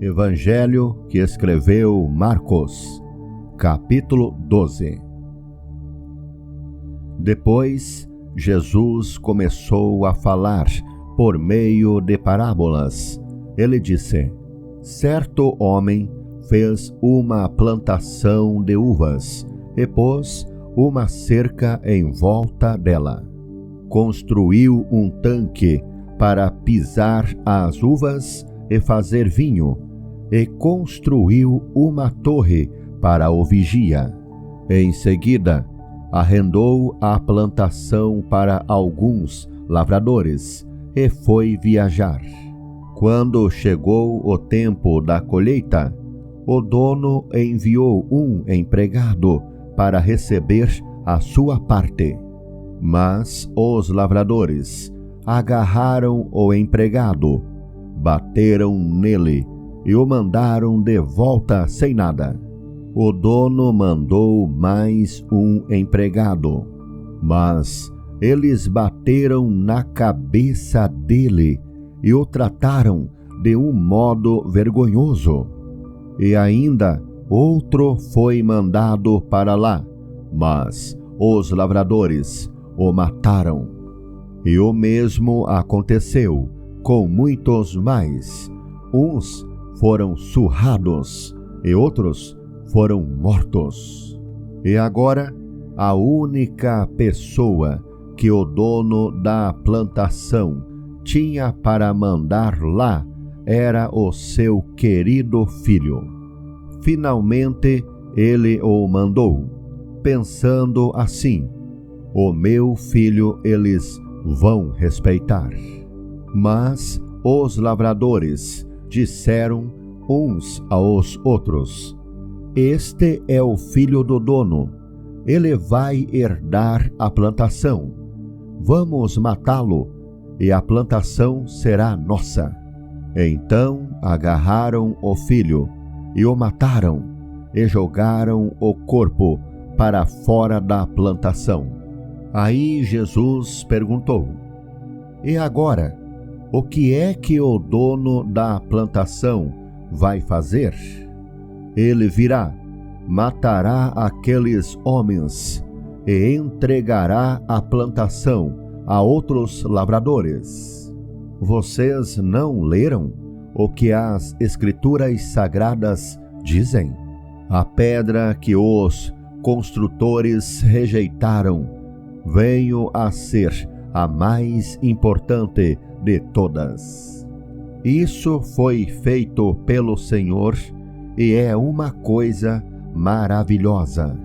Evangelho que escreveu Marcos, capítulo 12. Depois, Jesus começou a falar por meio de parábolas. Ele disse: certo homem fez uma plantação de uvas e pôs uma cerca em volta dela. Construiu um tanque para pisar as uvas e fazer vinho, e construiu uma torre para o vigia. Em seguida, arrendou a plantação para alguns lavradores e foi viajar. Quando chegou o tempo da colheita, o dono enviou um empregado para receber a sua parte. Mas os lavradores agarraram o empregado, bateram nele e o mandaram de volta sem nada. O dono mandou mais um empregado, mas eles bateram na cabeça dele e o trataram de um modo vergonhoso. E ainda outro foi mandado para lá, mas os lavradores o mataram. E o mesmo aconteceu com muitos mais. Uns foram surrados e outros foram mortos. E agora, a única pessoa que o dono da plantação tinha para mandar lá era o seu querido filho. Finalmente, ele o mandou, pensando assim: o meu filho eles vão respeitar. Mas os lavradores disseram uns aos outros: este é o filho do dono, ele vai herdar a plantação. Vamos matá-lo, e a plantação será nossa. Então agarraram o filho e o mataram, e jogaram o corpo para fora da plantação. Aí Jesus perguntou: e agora, o que é que o dono da plantação vai fazer? Ele virá, matará aqueles homens e entregará a plantação a outros lavradores. Vocês não leram o que as Escrituras Sagradas dizem? A pedra que os construtores rejeitaram veio a ser a mais importante de todas. Isso foi feito pelo Senhor e é uma coisa maravilhosa.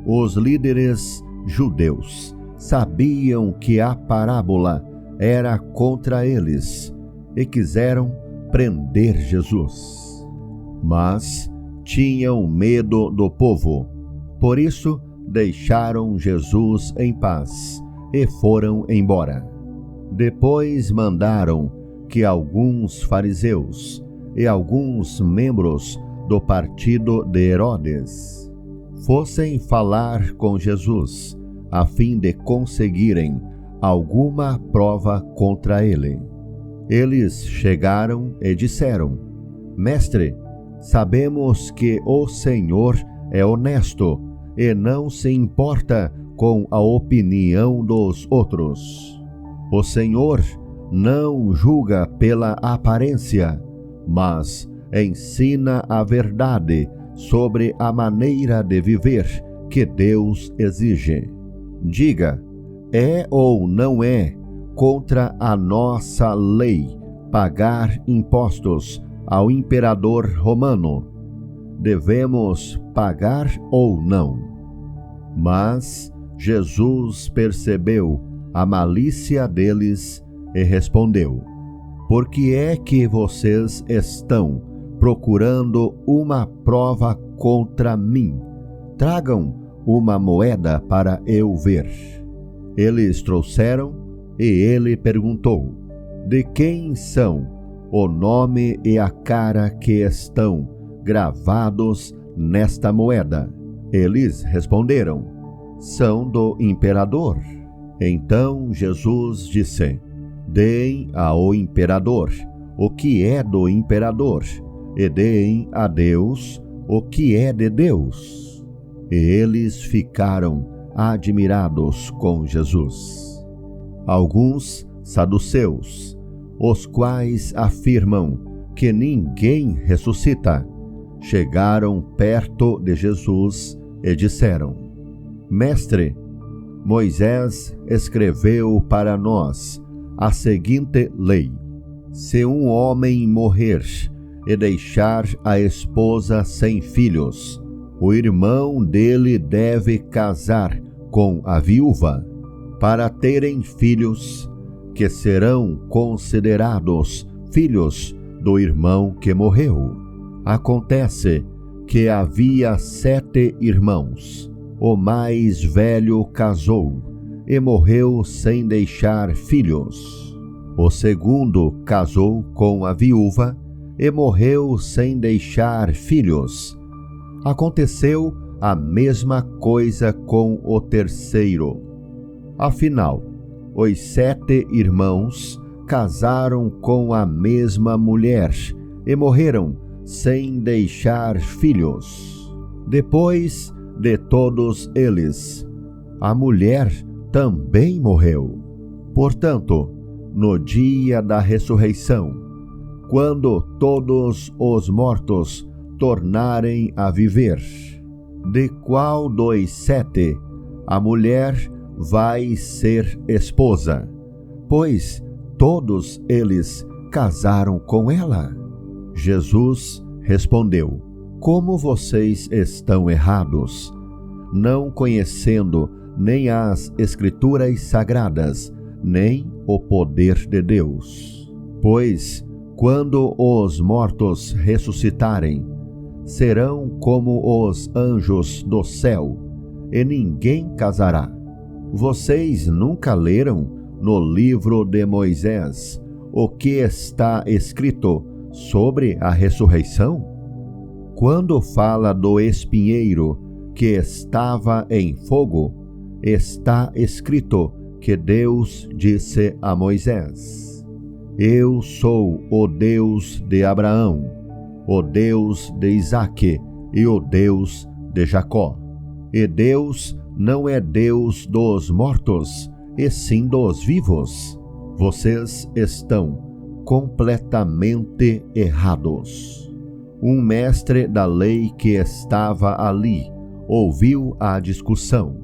Os líderes judeus sabiam que a parábola era contra eles e quiseram prender Jesus. Mas tinham medo do povo, por isso deixaram Jesus em paz e foram embora. Depois mandaram que alguns fariseus e alguns membros do partido de Herodes fossem falar com Jesus, a fim de conseguirem alguma prova contra ele. Eles chegaram e disseram: mestre, sabemos que o Senhor é honesto e não se importa com a opinião dos outros. O Senhor não julga pela aparência, mas ensina a verdade sobre a maneira de viver que Deus exige. Diga, é ou não é contra a nossa lei pagar impostos ao imperador romano? Devemos pagar ou não? Mas Jesus percebeu a malícia deles e respondeu: por que é que vocês estão procurando uma prova contra mim? Tragam uma moeda para eu ver. Eles trouxeram e ele perguntou: de quem são o nome e a cara que estão gravados nesta moeda? Eles responderam: são do imperador. Então Jesus disse: deem ao imperador o que é do imperador e deem a Deus o que é de Deus. E eles ficaram admirados com Jesus. Alguns saduceus, os quais afirmam que ninguém ressuscita, chegaram perto de Jesus e disseram: Mestre, Moisés escreveu para nós a seguinte lei: se um homem morrer e deixar a esposa sem filhos, o irmão dele deve casar com a viúva, para terem filhos, que serão considerados filhos do irmão que morreu. Acontece que havia 7 irmãos. O mais velho casou e morreu sem deixar filhos. O segundo casou com a viúva e morreu sem deixar filhos. Aconteceu a mesma coisa com o terceiro. Afinal, os 7 irmãos casaram com a mesma mulher e morreram sem deixar filhos. Depois de todos eles, a mulher também morreu. Portanto, no dia da ressurreição, quando todos os mortos tornarem a viver, de qual dos 7 a mulher vai ser esposa? Pois todos eles casaram com ela. Jesus respondeu: como vocês estão errados, não conhecendo nem as Escrituras Sagradas, nem o poder de Deus. Pois, quando os mortos ressuscitarem, serão como os anjos do céu, e ninguém casará. Vocês nunca leram no livro de Moisés o que está escrito sobre a ressurreição? Quando fala do espinheiro que estava em fogo, está escrito que Deus disse a Moisés: Eu sou o Deus de Abraão, o Deus de Isaque e o Deus de Jacó. E Deus não é Deus dos mortos, e sim dos vivos. Vocês estão completamente errados. Um mestre da lei que estava ali ouviu a discussão.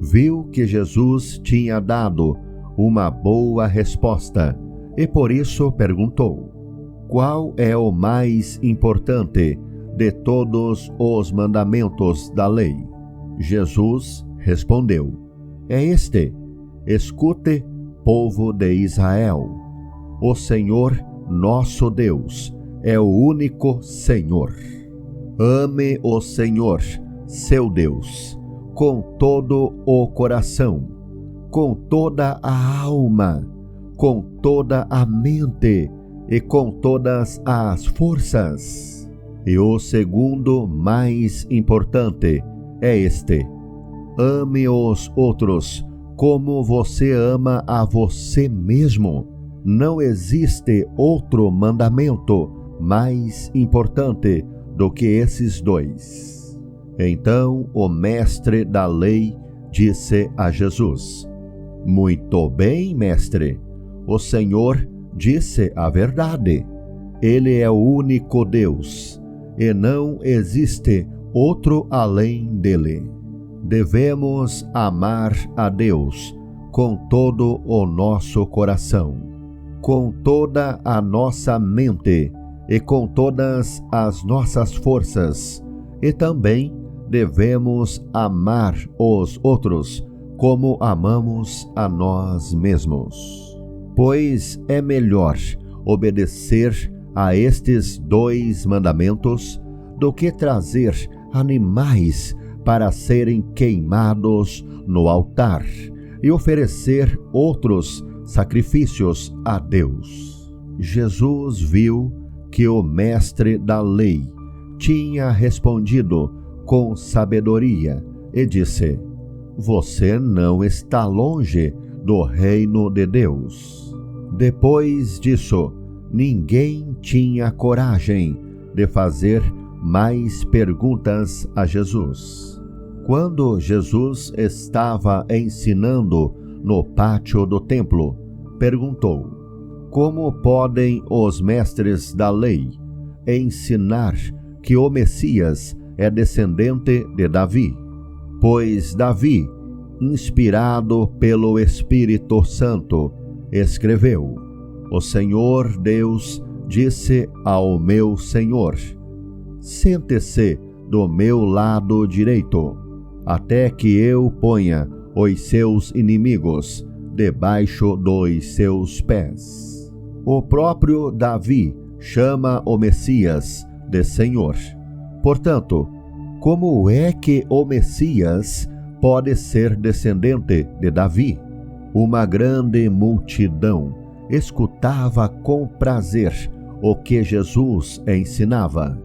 Viu que Jesus tinha dado uma boa resposta e por isso perguntou: qual é o mais importante de todos os mandamentos da lei? Jesus respondeu: é este: escute, povo de Israel. O Senhor, nosso Deus, é o único Senhor. Ame o Senhor, seu Deus, com todo o coração, com toda a alma, com toda a mente e com todas as forças. E o segundo mais importante é este: ame os outros como você ama a você mesmo. Não existe outro mandamento mais importante do que esses dois. Então o mestre da lei disse a Jesus: muito bem, mestre, o Senhor disse a verdade. Ele é o único Deus, e não existe outro além dele. Devemos amar a Deus com todo o nosso coração, com toda a nossa mente e com todas as nossas forças, e também devemos amar os outros como amamos a nós mesmos. Pois é melhor obedecer a estes 2 mandamentos do que trazer animais para serem queimados no altar e oferecer outros sacrifícios a Deus. Jesus viu que o mestre da lei tinha respondido com sabedoria e disse: você não está longe do reino de Deus. Depois disso, ninguém tinha coragem de fazer mais perguntas a Jesus. Quando Jesus estava ensinando no pátio do templo, perguntou: como podem os mestres da lei ensinar que o Messias é descendente de Davi? Pois Davi, inspirado pelo Espírito Santo, escreveu: o Senhor Deus disse ao meu Senhor: sente-se do meu lado direito, até que eu ponha os seus inimigos debaixo dos seus pés. O próprio Davi chama o Messias de Senhor. Portanto, como é que o Messias pode ser descendente de Davi? Uma grande multidão escutava com prazer o que Jesus ensinava.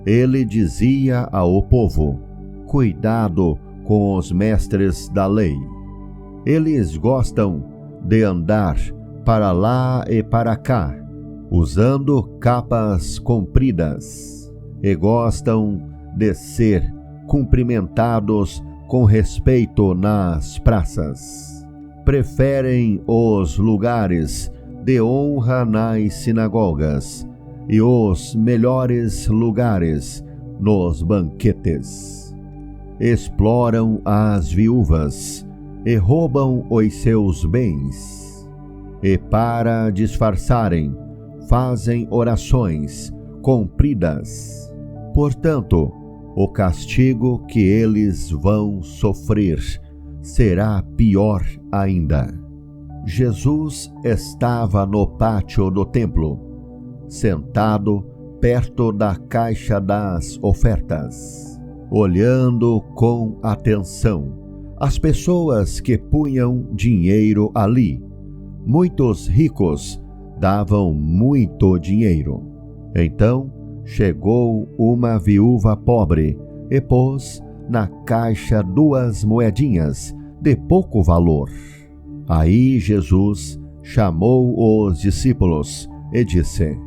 Ele dizia ao povo: cuidado com os mestres da lei. Eles gostam de andar para lá e para cá, usando capas compridas, e gostam de ser cumprimentados com respeito nas praças. Preferem os lugares de honra nas sinagogas e os melhores lugares nos banquetes. Exploram as viúvas e roubam os seus bens. E para disfarçarem, fazem orações compridas. Portanto, o castigo que eles vão sofrer será pior ainda. Jesus estava no pátio do templo, sentado perto da caixa das ofertas, olhando com atenção as pessoas que punham dinheiro ali. Muitos ricos davam muito dinheiro. Então chegou uma viúva pobre e pôs na caixa 2 moedinhas de pouco valor. Aí Jesus chamou os discípulos e disse: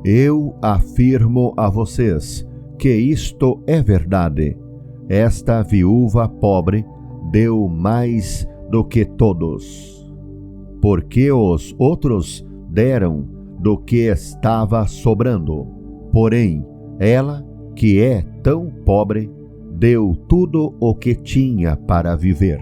eu afirmo a vocês que isto é verdade. Esta viúva pobre deu mais do que todos, porque os outros deram do que estava sobrando. Porém, ela, que é tão pobre, deu tudo o que tinha para viver.